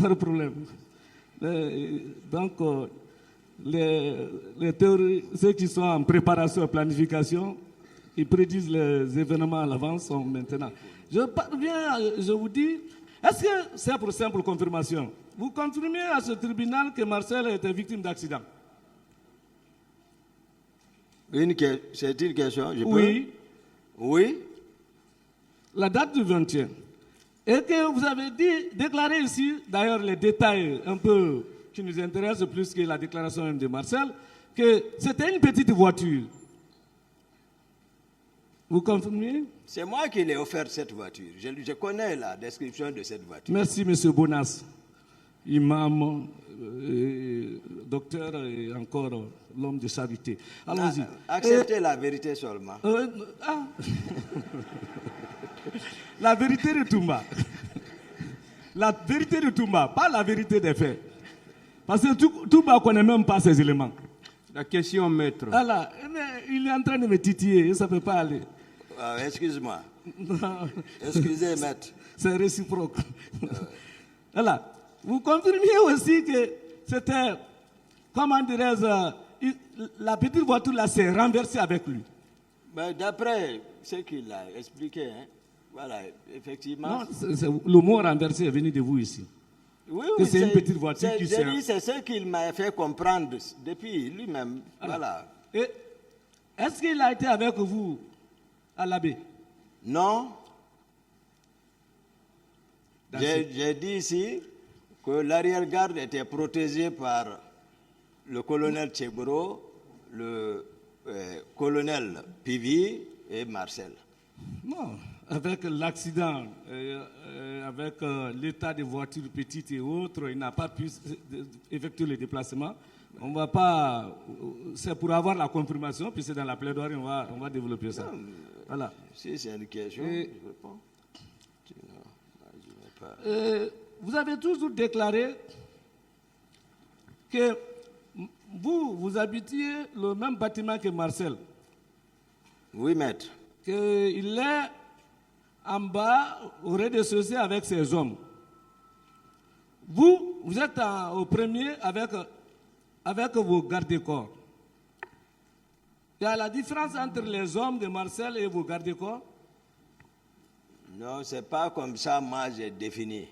pas de problème. Donc, les théories, ceux qui sont en préparation et planification, ils prédisent les événements à l'avance, sont maintenant. Je vous dis, est-ce que c'est pour simple confirmation? Vous confirmez à ce tribunal que Marcel était victime d'accident? C'est une question, je peux? Oui. Oui. La date du 21. Et que vous avez déclaré ici, d'ailleurs les détails un peu qui nous intéressent plus que la déclaration même de Marcel, que c'était une petite voiture. Vous confirmez? C'est moi qui l'ai offert cette voiture. Je connais la description de cette voiture. Merci, M. Bonas, imam, docteur et encore l'homme de charité. Allons-y. Acceptez la vérité seulement. La vérité de Toumba. La vérité de Toumba, pas la vérité des faits. Parce que Toumba ne connaît même pas ces éléments. La question, maître. Voilà, il est en train de me titiller, ça ne peut pas aller. Excuse-moi. Excusez, maître. C'est réciproque. Voilà. Vous confirmez aussi que c'était, comment dirais-je, la petite voiture là s'est renversée avec lui. D'après ce qu'il a expliqué, hein, voilà, effectivement. Non, le mot renversé est venu de vous ici. Oui, que c'est une petite voiture qui s'est... C'est ce qu'il m'a fait comprendre depuis lui-même. Voilà. Et est-ce qu'il a été avec vous à l'abbé? Non. J'ai dit ici que l'arrière-garde était protégée par le colonel Tchebro, le colonel Pivi et Marcel. Non, avec l'accident, avec l'état des voitures petites et autres, il n'a pas pu effectuer le déplacement. On va pas... C'est pour avoir la confirmation, puis c'est dans la plaidoirie, on va développer ça. Voilà. Si c'est une question, je réponds. Vous avez toujours déclaré que vous habitiez le même bâtiment que Marcel. Oui, maître. Qu'il est en bas, au rez-de-chaussée avec ses hommes. Vous êtes au premier avec vos gardes-corps. Il y a la différence entre les hommes de Marcel et vos gardes-corps? Non, ce n'est pas comme ça, moi, j'ai défini.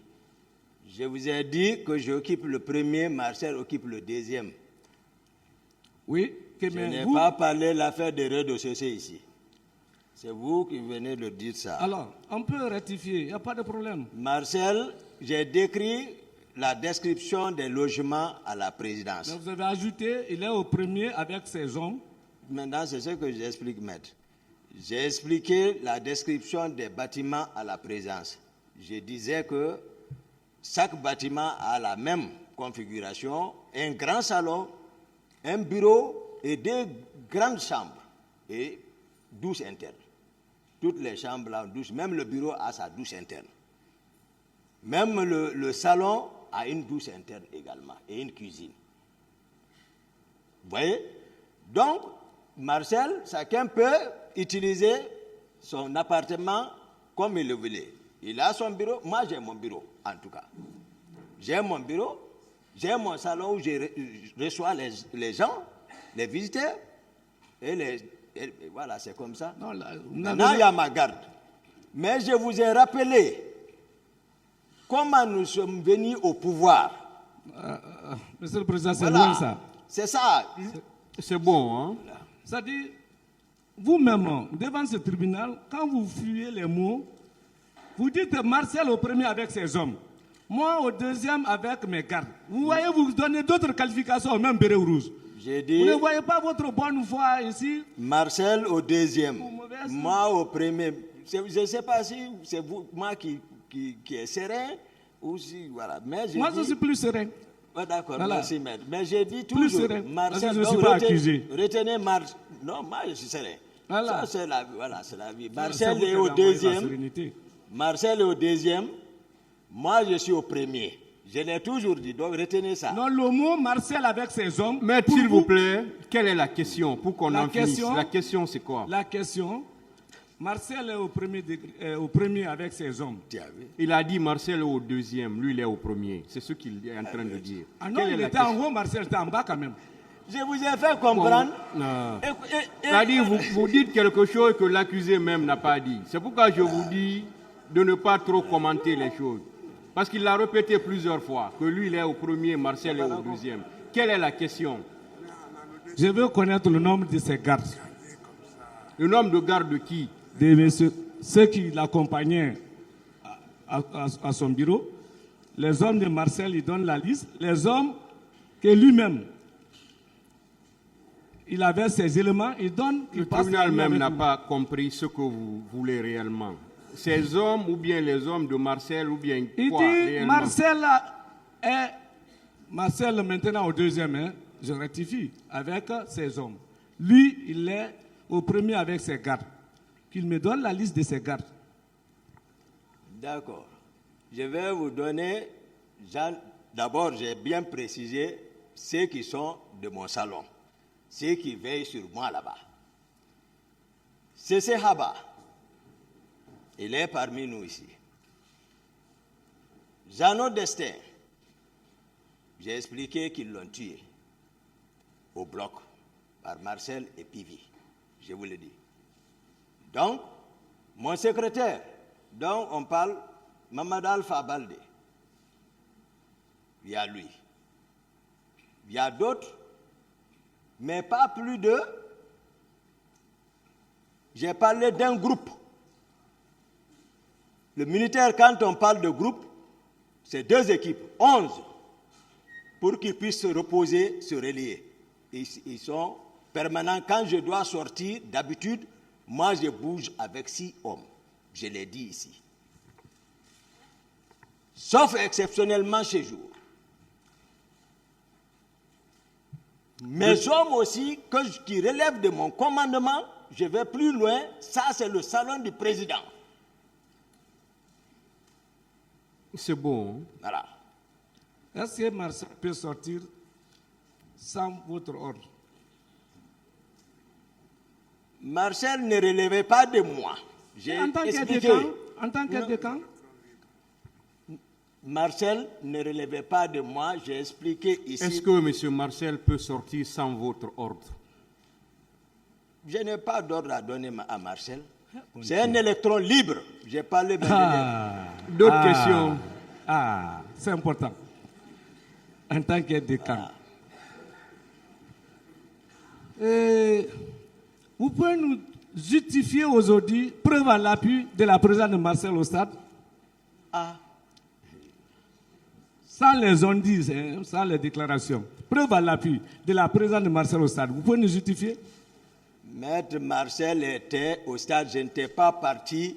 Je vous ai dit que j'occupe le premier, Marcel occupe le deuxième. Oui. Je n'ai pas parlé de l'affaire des rez-de-chaussée ici. C'est vous qui venez de dire ça. Alors, on peut rectifier, il n'y a pas de problème. Marcel, j'ai décrit la description des logements à la présidence. Donc vous avez ajouté, il est au premier avec ses hommes. Maintenant, c'est ce que j'explique, maître. J'ai expliqué la description des bâtiments à la présidence. Je disais que chaque bâtiment a la même configuration, un grand salon, un bureau et deux grandes chambres et douche interne. Toutes les chambres ont douche, même le bureau a sa douche interne. Même le salon a une douche interne également et une cuisine. Vous voyez? Donc, Marcel, chacun peut utiliser son appartement comme il le voulait. Il a son bureau, moi j'ai mon bureau en tout cas. J'ai mon bureau, j'ai mon salon où je reçois les gens, les visiteurs, et voilà, c'est comme ça. Non, maintenant, il y a ma garde. Mais je vous ai rappelé comment nous sommes venus au pouvoir. Monsieur le Président, c'est loin ça. C'est ça. C'est bon, hein? C'est-à-dire, vous-même, devant ce tribunal, quand vous fuyez les mots, vous dites Marcel au premier avec ses hommes, moi au deuxième avec mes gardes. Vous voyez, vous donnez d'autres qualifications au même béret rouge. J'ai dit, vous ne voyez pas votre bonne foi ici? Marcel au deuxième, moi au premier. Je ne sais pas si c'est vous, moi qui est serein ou si, voilà. Mais moi, je suis plus serein. Oh, d'accord, voilà. Merci, maître. Mais j'ai dit plus toujours, serein. Marcel, je ne suis pas accusé. Retenez Marcel. Non, moi, je suis serein. Voilà. Ça, c'est la vie. Voilà, c'est la vie. Marcel est au deuxième. Marcel est au deuxième. Moi, je suis au premier. Je l'ai toujours dit, donc retenez ça. Non, le mot Marcel avec ses hommes... Mais s'il vous plaît, quelle est la question pour qu'on en finisse? La question, c'est quoi? La question, Marcel est au premier avec ses hommes. Tu as vu? Il a dit Marcel est au deuxième, lui il est au premier. C'est ce qu'il est en train de dire. Ah non, Quelle est il la était en question? haut, Marcel était en bas quand même. Je vous ai fait comprendre. Non. Et- C'est-à-dire, vous dites quelque chose que l'accusé même n'a pas dit. C'est pourquoi je vous dis de ne pas trop commenter les choses. Parce qu'il l'a répété plusieurs fois, que lui il est au premier, Marcel est au deuxième. Quelle est la question? Je veux connaître le nombre de ses gardes. Le nombre de gardes de qui? Ceux qui l'accompagnaient à son bureau. Les hommes de Marcel, il donne la liste. Les hommes que lui-même, il avait ses éléments, il donne. Le tribunal même n'a pas compris ce que vous voulez réellement. Ces hommes ou bien les hommes de Marcel ou bien Il quoi dit réellement? Marcel maintenant au deuxième, hein, je rectifie, avec ses hommes. Lui, il est au premier avec ses gardes. Qu'il me donne la liste de ses gardes. D'accord. Je vais vous donner, d'abord j'ai bien précisé ceux qui sont de mon salon, ceux qui veillent sur moi là-bas. C'est Haba. Il est parmi nous ici. Jeannot Destin, j'ai expliqué qu'ils l'ont tué au bloc par Marcel et Pivi. Je vous le dis. Donc, mon secrétaire, dont on parle, Mamad Alpha Balde, il y a lui. Il y a d'autres, mais pas plus de. J'ai parlé d'un groupe. Le militaire, quand on parle de groupe, c'est 2 équipes, 11, pour qu'ils puissent se reposer, se relier. Ils sont permanents. Quand je dois sortir, d'habitude, moi je bouge avec 6 hommes. Je l'ai dit ici. Sauf exceptionnellement chez jour. Mes hommes aussi, qui relèvent de mon commandement, je vais plus loin, ça c'est le salon du président. C'est bon. Hein? Voilà. Est-ce que Marcel peut sortir sans votre ordre? Marcel ne relevait pas de moi. J'ai En tant expliqué. qu'aide de camp? Marcel ne relevait pas de moi, j'ai expliqué ici. Est-ce que M. Marcel peut sortir sans votre ordre? Je n'ai pas d'ordre à donner à Marcel. C'est un électron libre. J'ai parlé D'autres questions? Ah, c'est important. En tant qu'aide de camp. Vous pouvez nous justifier aujourd'hui, preuve à l'appui de la présence de Marcel au stade? Sans les on-dit, hein, sans les déclarations. Preuve à l'appui de la présence de Marcel au stade. Vous pouvez nous justifier? Maître Marcel était au stade. Je n'étais pas parti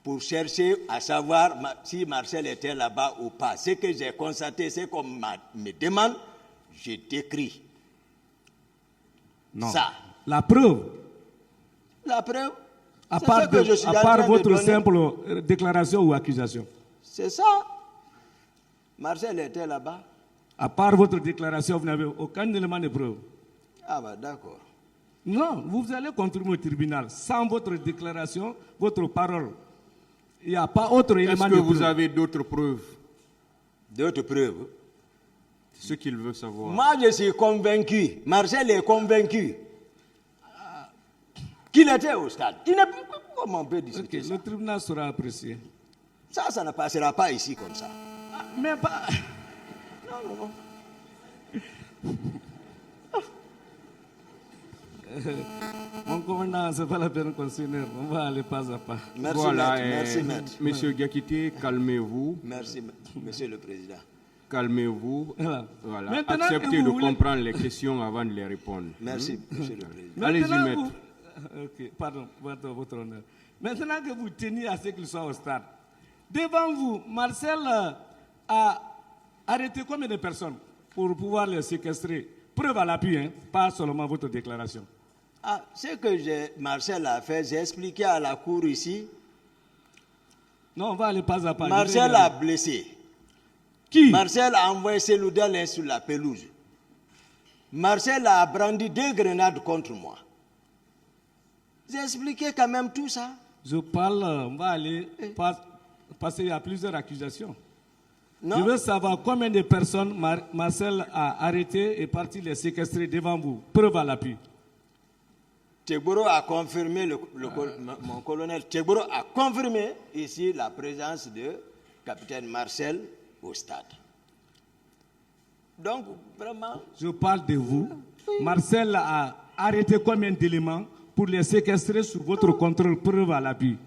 pour chercher à savoir si Marcel était là-bas ou pas. Ce que j'ai constaté, c'est qu'on me demande, je décris. Non. Ça. La preuve, La preuve, à c'est part, ce que je suis en à train part de votre donner. simple déclaration ou accusation. C'est ça. Marcel était là-bas. À part votre déclaration, vous n'avez aucun élément de preuve. Ah bah d'accord. Non, vous allez contribuer au tribunal sans votre déclaration, votre parole. Il n'y a pas autre élément Est-ce de que preuve. vous avez d'autres preuves? D'autres preuves. Ce qu'il veut savoir. Moi, je suis convaincu. Marcel est convaincu qu'il était au stade. Il n'est plus. Comment on peut discuter Ok, ça? le tribunal sera apprécié. Ça ne passera pas ici comme ça. Ah, mais pas. Mon commandant, ce n'est pas la peine qu'on s'énerve. On va aller pas à pas. Merci, Voilà, maître. Merci, maître. Monsieur Gakité, calmez-vous. Merci, monsieur le président. Calmez-vous. Voilà. Voilà. Maintenant que Acceptez vous de voulez- comprendre les questions avant de les répondre. Merci, monsieur le président. Allez-y, Maintenant, maître. Ok, pardon, votre honneur. Maintenant que vous teniez à ce qu'il soit au stade, devant vous, Marcel a arrêté combien de personnes pour pouvoir les séquestrer? Preuve à l'appui, hein, pas seulement votre déclaration. Ah, ce que Marcel a fait, j'ai expliqué à la cour ici. Non, on va aller pas à pas. Marcel a blessé. Qui? Marcel a envoyé Seloudal sur la pelouse. Marcel a brandi 2 grenades contre moi. J'ai expliqué quand même tout ça. Je parle, on va aller, parce qu'il y a plusieurs accusations. Non. Je veux savoir combien de personnes Marcel a arrêtées et parti les séquestrer devant vous. Preuve à l'appui. Tegboro a confirmé, mon colonel Tegboro a confirmé ici la présence de capitaine Marcel au stade. Donc, vraiment... Je parle de vous. Marcel a arrêté combien d'éléments pour les séquestrer sous votre contrôle, preuve à l'appui?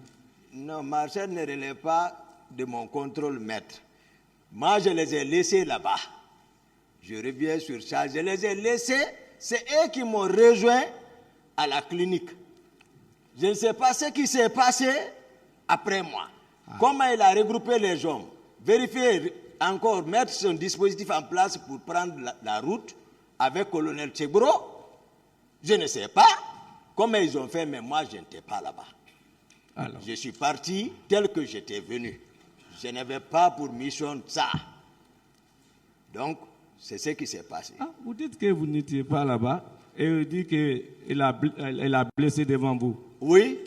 Non, Marcel ne relève pas de mon contrôle, maître. Moi, je les ai laissés là-bas. Je reviens sur ça. Je les ai laissés. C'est eux qui m'ont rejoint à la clinique. Je ne sais pas ce qui s'est passé après moi. Comment il a regroupé les hommes. Vérifier encore, mettre son dispositif en place pour prendre la route avec colonel Tegboro. Je ne sais pas comment ils ont fait, mais moi, je n'étais pas là-bas. Alors, Je suis parti tel que j'étais venu. Je n'avais pas pour mission ça. Donc, c'est ce qui s'est passé. vous dites que vous n'étiez pas là-bas et vous dites qu'elle a blessé devant vous. Oui.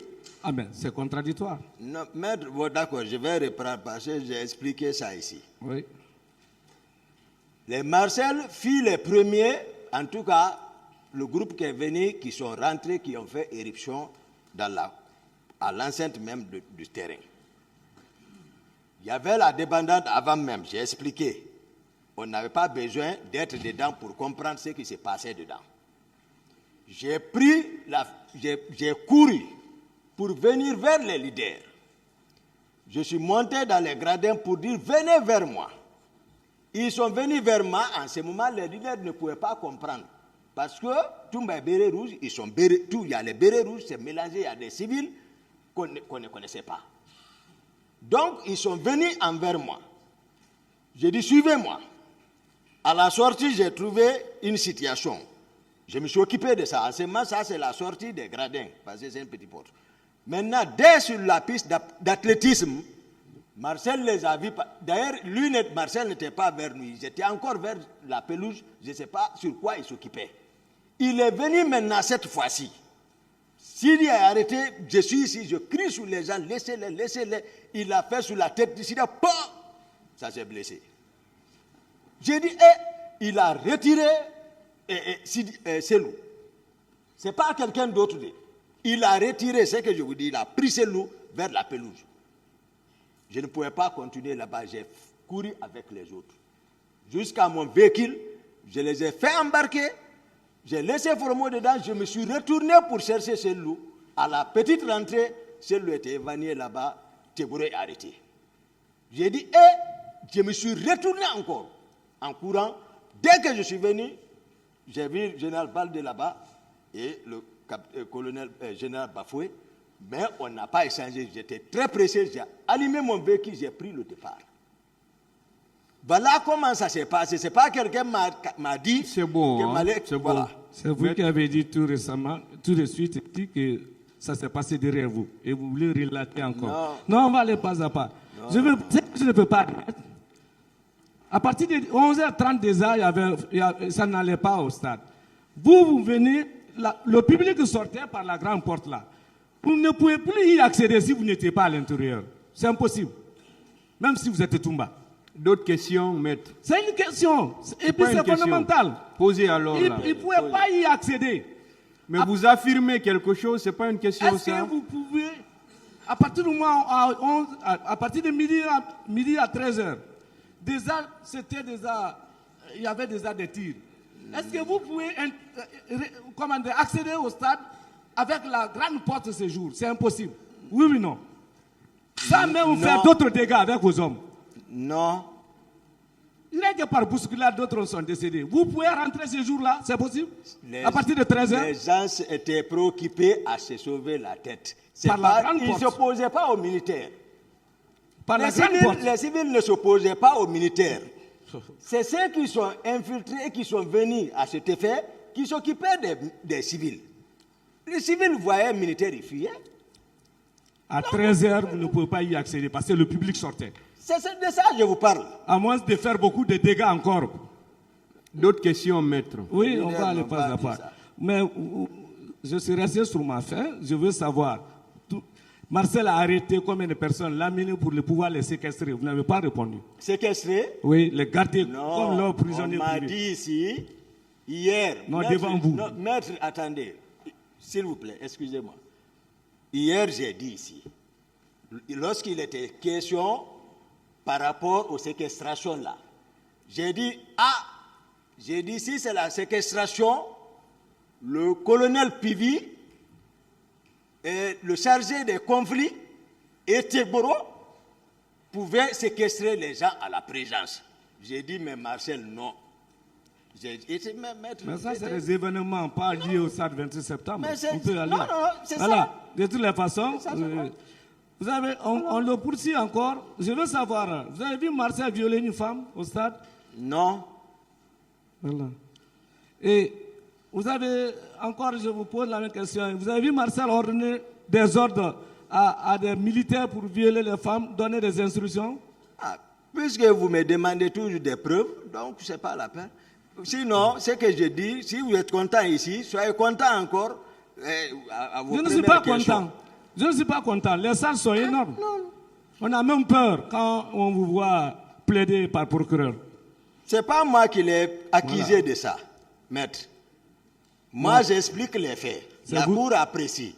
Ah ben, c'est contradictoire. Non, maître, bon, d'accord, je vais reprendre parce que j'ai expliqué ça ici. Oui. Les Marcel furent les premiers, en tout cas, le groupe qui est venu, qui sont rentrés, qui ont fait éruption à l'enceinte même du terrain. Il y avait la débandade avant même, j'ai expliqué. On n'avait pas besoin d'être dedans pour comprendre ce qui s'est passé dedans. J'ai couru pour venir vers les leaders. Je suis monté dans les gradins pour dire venez vers moi. Ils sont venus vers moi. En ce moment, les leaders ne pouvaient pas comprendre. Parce que tout les bérets rouges, il y a les bérets rouges, c'est mélangé, il y a des civils qu'on ne connaissait pas. Donc, ils sont venus envers moi. J'ai dit, suivez-moi. À la sortie, j'ai trouvé une situation. Je me suis occupé de ça. En ce moment, ça, c'est la sortie des gradins, parce que c'est une petite porte. Maintenant, dès sur la piste d'athlétisme, Marcel les a vus. D'ailleurs, Marcel n'était pas vers nous. Ils étaient encore vers la pelouse. Je ne sais pas sur quoi il s'occupait. Il est venu maintenant cette fois-ci. S'il est arrêté, je suis ici, je crie sur les gens, laissez-les, laissez-les. Il a fait sur la tête d'ici, ça s'est blessé. J'ai dit, il a retiré Selou. Ce n'est pas quelqu'un d'autre. Il a retiré, ce que je vous dis, il a pris Selou vers la pelouse. Je ne pouvais pas continuer là-bas, j'ai couru avec les autres. Jusqu'à mon véhicule, je les ai fait embarquer. J'ai laissé Formo dedans, je me suis retourné pour chercher Selou. À la petite rentrée, Selou était évanoui là-bas, Tegboro est arrêté. J'ai dit, je me suis retourné encore, en courant. Dès que je suis venu, j'ai vu le général Balde là-bas et le colonel général Bafoué, mais on n'a pas échangé. J'étais très pressé, j'ai allumé mon véhicule, j'ai pris le départ. Voilà comment ça s'est passé. C'est pas quelqu'un m'a dit. C'est bon, c'est bon. Voilà. C'est vous qui avez dit tout récemment, tout de suite, que ça s'est passé derrière vous. Et vous voulez relater encore. Non, on va aller pas à pas. Je ne peux pas. À partir de 11h30 déjà, ça n'allait pas au stade. Vous venez, le public sortait par la grande porte là. Vous ne pouvez plus y accéder si vous n'étiez pas à l'intérieur. C'est impossible. Même si vous êtes Toumba. D'autres questions, maître? C'est une question. Et puis c'est fondamental. Posez alors là. Il ne pouvait pas y accéder. Mais vous affirmez quelque chose, ce n'est pas une question ça. Est-ce que vous pouvez, à partir du moment à partir de midi à 13h, déjà, il y avait déjà des tirs. Est-ce que vous pouvez accéder au stade avec la grande porte de séjour? C'est impossible. Oui ou non? Ça même vous faire d'autres dégâts avec vos hommes. Non. Rien que par bousculade, d'autres sont décédés. Vous pouvez rentrer ce jour-là, c'est possible? À partir de 13h? Les gens étaient préoccupés à se sauver la tête. Ils ne s'opposaient pas aux militaires. Les civils ne s'opposaient pas aux militaires. C'est ceux qui sont infiltrés, qui sont venus à cet effet, qui s'occupaient des civils. Les civils voyaient les militaires, ils fuyaient. À 13h, vous ne pouvez pas y accéder parce que le public sortait. C'est de ça que je vous parle. À moins de faire beaucoup de dégâts encore. D'autres questions, maître? Oui, on va aller pas à pas. Mais je suis resté sur ma faim. Je veux savoir. Marcel a arrêté combien de personnes, l'a amené pour pouvoir les séquestrer. Vous n'avez pas répondu. Séquestré? Oui, les garder Non, comme leurs on prisonniers m'a privés. dit ici, hier... Non, maître, devant vous. Non, maître, attendez. S'il vous plaît, excusez-moi. Hier, j'ai dit ici, lorsqu'il était question par rapport aux séquestrations là, j'ai dit, si c'est la séquestration, le colonel Pivi, le chargé des conflits, et Tegboro, pouvait séquestrer les gens à la présence. J'ai dit, mais Marcel, non. Mais ça, c'est des événements pas liés au stade 26 septembre. On peut aller. Non, c'est voilà. ça. De toutes les façons, vous avez, on le poursuit encore. Je veux savoir, vous avez vu Marcel violer une femme au stade? Non. Voilà. Et vous avez, encore, je vous pose la même question. Vous avez vu Marcel ordonner des ordres à des militaires pour violer les femmes, donner des instructions? Puisque vous me demandez toujours des preuves, donc ce n'est pas la peine. Sinon, ce que je dis, si vous êtes content ici, soyez content encore à vos Je ne suis pas content. Je ne suis pas content. Les salles sont énormes. On a même peur quand on vous voit plaider par procureur. Ce n'est pas moi qui l'ai accusé de ça, maître. Moi, j'explique les faits. La Cour apprécie.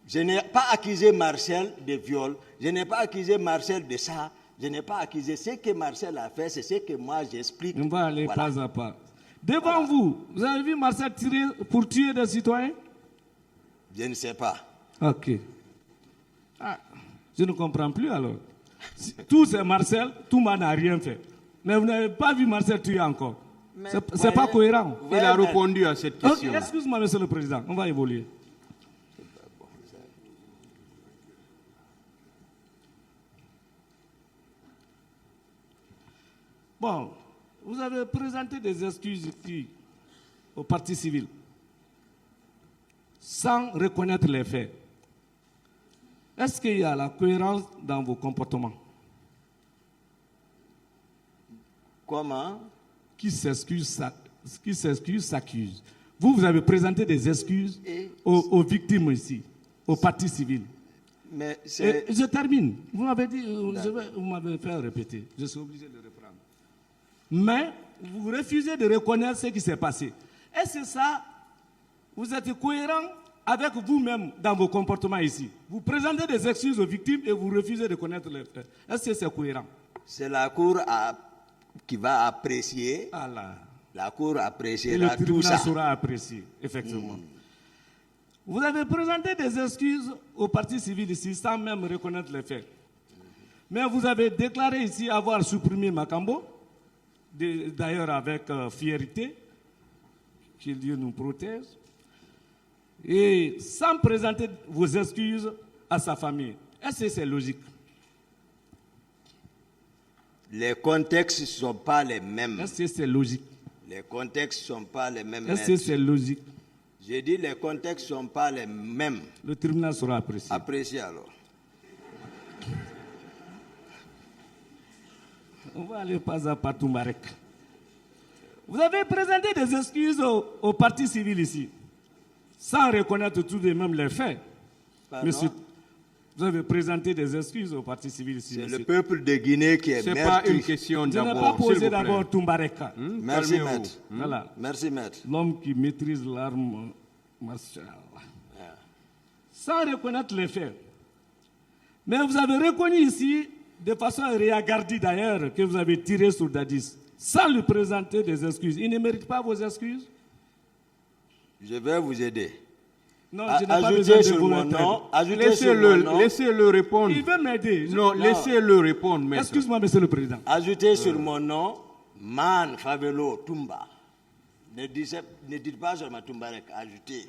Je n'ai pas accusé Marcel de viol. Je n'ai pas accusé Marcel de ça. Je n'ai pas accusé. Ce que Marcel a fait, c'est ce que moi j'explique. On va aller pas à pas. Devant vous, vous avez vu Marcel tirer pour tuer des citoyens? Je ne sais pas. Ok. Je ne comprends plus alors. Tout c'est Marcel, tout le monde n'a rien fait. Mais vous n'avez pas vu Marcel tuer encore. C'est pas cohérent. Il a répondu à cette question. Okay, excuse-moi, monsieur le président, on va évoluer. Bon, vous avez présenté des excuses ici au parti civil sans reconnaître les faits. Est-ce qu'il y a la cohérence dans vos comportements? Comment? Qui s'excuse s'accuse. Vous avez présenté des excuses aux victimes ici, au parti civil. Mais et je termine. Vous m'avez dit, vous m'avez fait répéter. Je suis obligé de reprendre. Mais vous refusez de reconnaître ce qui s'est passé. Et c'est ça, vous êtes cohérent avec vous-même dans vos comportements ici. Vous présentez des excuses aux victimes et vous refusez de connaître les faits. Est-ce que c'est cohérent? C'est la Cour qui va apprécier. La Cour appréciera tout ça. Le tribunal sera apprécié, effectivement. Vous avez présenté des excuses au parti civil ici sans même reconnaître les faits. Mais vous avez déclaré ici avoir supprimé Makambo, d'ailleurs avec fierté, que Dieu nous protège, et sans présenter vos excuses à sa famille. Est-ce que c'est logique? Les contextes ne sont pas les mêmes. Est-ce que c'est logique? Les contextes ne sont pas les mêmes. Est-ce que c'est logique? J'ai dit les contextes ne sont pas les mêmes. Le tribunal sera apprécié. Apprécié alors. On va aller pas à pas Toumbarek. Vous avez présenté des excuses au parti civil ici, sans reconnaître tout de même les faits. Monsieur, vous avez présenté des excuses au parti civil ici. C'est le peuple de Guinée qui est meurtri. Ce n'est pas une question d'abord. Je n'ai pas posé d'abord Toumbareka. Merci, maître. Voilà. Merci, maître. L'homme qui maîtrise l'arme martiale. Sans reconnaître les faits. Mais vous avez reconnu ici, de façon réagardie d'ailleurs, que vous avez tiré sur Dadis, sans lui présenter des excuses. Il ne mérite pas vos excuses? Je vais vous aider. Non, je n'ai pas besoin de vous aider. Laissez-le répondre. Il veut m'aider. Non, laissez-le répondre, maître. Excuse-moi, monsieur le président. Ajoutez sur mon nom, Man Favelo Toumba. Ne dites pas seulement Toumbarek, ajoutez.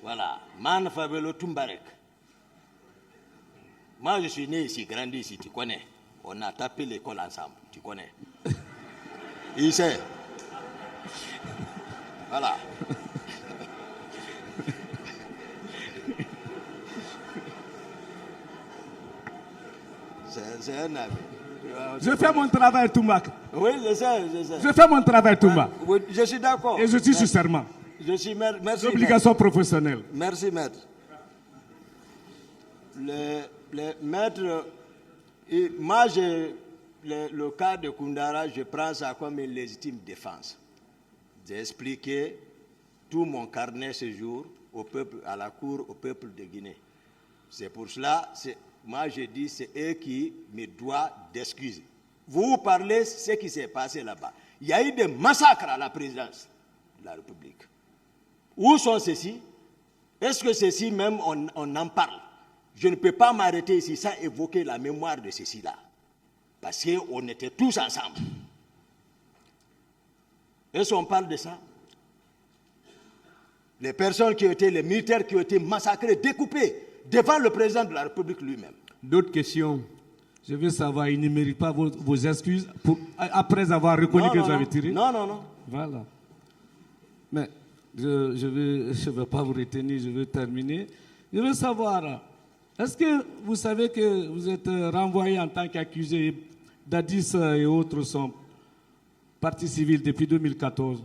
Voilà, Man Favelo Toumbarek. Moi, je suis né ici, grandi ici, tu connais. On a tapé l'école ensemble, tu connais. Il sait. Voilà. C'est un ami. Je fais mon travail, Toumba. Oui, je sais. Je fais mon travail, Toumba. Oui, je suis d'accord. Et je suis sur serment. Je suis maître. Merci, Obligations professionnelles. Merci, maître. Les maîtres, et moi, le cas de Koundara, je prends ça comme une légitime défense. J'ai expliqué tout mon carnet ce jour au peuple, à la cour, au peuple de Guinée. C'est pour cela, moi je dis, c'est eux qui me doivent d'excuses. Vous parlez de ce qui s'est passé là-bas. Il y a eu des massacres à la présidence de la République. Où sont ceux-ci? Est-ce que ceux-ci même, on en parle? Je ne peux pas m'arrêter ici sans évoquer la mémoire de ceux-ci-là. Parce qu'on était tous ensemble. Est-ce qu'on parle de ça? Les personnes qui ont été, les militaires qui ont été massacrés, découpés devant le président de la République lui-même. D'autres questions? Je veux savoir, il ne mérite pas vos excuses après avoir reconnu que vous avez tiré? Non. Voilà. Mais je ne vais pas vous retenir, je veux terminer. Je veux savoir, est-ce que vous savez que vous êtes renvoyé en tant qu'accusé? Dadis et autres sont partie civile depuis 2014.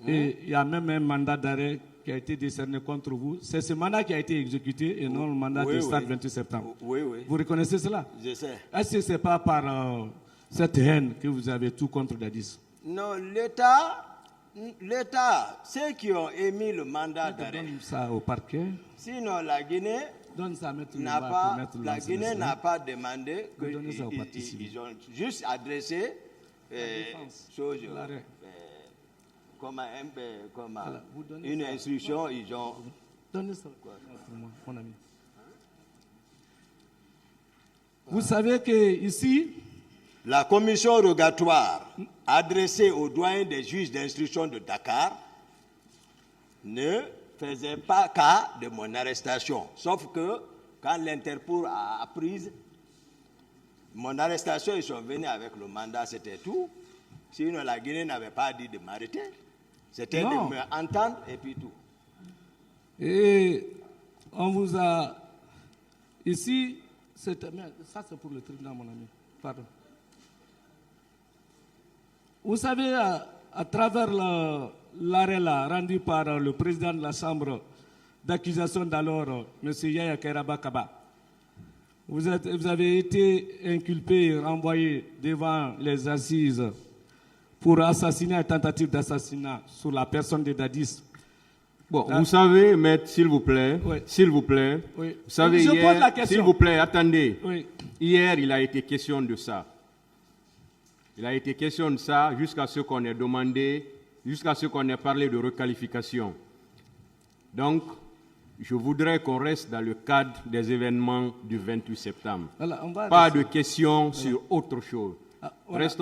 Et il y a même un mandat d'arrêt qui a été décerné contre vous. C'est ce mandat qui a été exécuté et non le mandat du stade 28 septembre. Oui. Vous reconnaissez cela? Je sais. Est-ce que ce n'est pas par cette haine que vous avez tout contre Dadis? Non, l'État, ceux qui ont émis le mandat d'arrêt. Donne ça au parquet. Sinon, la Guinée Donne ça à Maître n'a Lumba pas, pour Maître la Lumba, Guinée c'est n'a ça. pas demandé que Donnez ça au parti civil. ils ont juste adressé défense, chose, l'arrêt. comme Voilà, vous donnez une ça. instruction, ils ont. Donnez ça pour moi, mon ami. Vous savez que ici, La commission rogatoire adressée aux doyens des juges d'instruction de Dakar ne faisait pas cas de mon arrestation. Sauf que quand l'Interpol a appris mon arrestation, ils sont venus avec le mandat, c'était tout. Sinon, la Guinée n'avait pas dit de m'arrêter. C'était de Non. me entendre et puis tout. et on vous a... Ici, ça c'est pour le tribunal, mon ami. Pardon. Vous savez, à travers l'arrêt là, rendu par le président de la Chambre d'accusation d'alors, M. Yaya Kairaba Kaba, vous avez été inculpé et renvoyé devant les assises pour assassinat et tentative d'assassinat sur la personne de Dadis. Bon, Ah. vous savez, maître, s'il vous plaît, Oui. s'il vous plaît, Oui. vous savez, Je pose la hier, question. s'il vous plaît, attendez. Oui. Hier, il a été question de ça. Il a été question de ça jusqu'à ce qu'on ait demandé, jusqu'à ce qu'on ait parlé de requalification. Donc, je voudrais qu'on reste dans le cadre des événements du 28 septembre. Voilà, on va Pas rester. de questions sur autre chose. Ah, voilà. Restons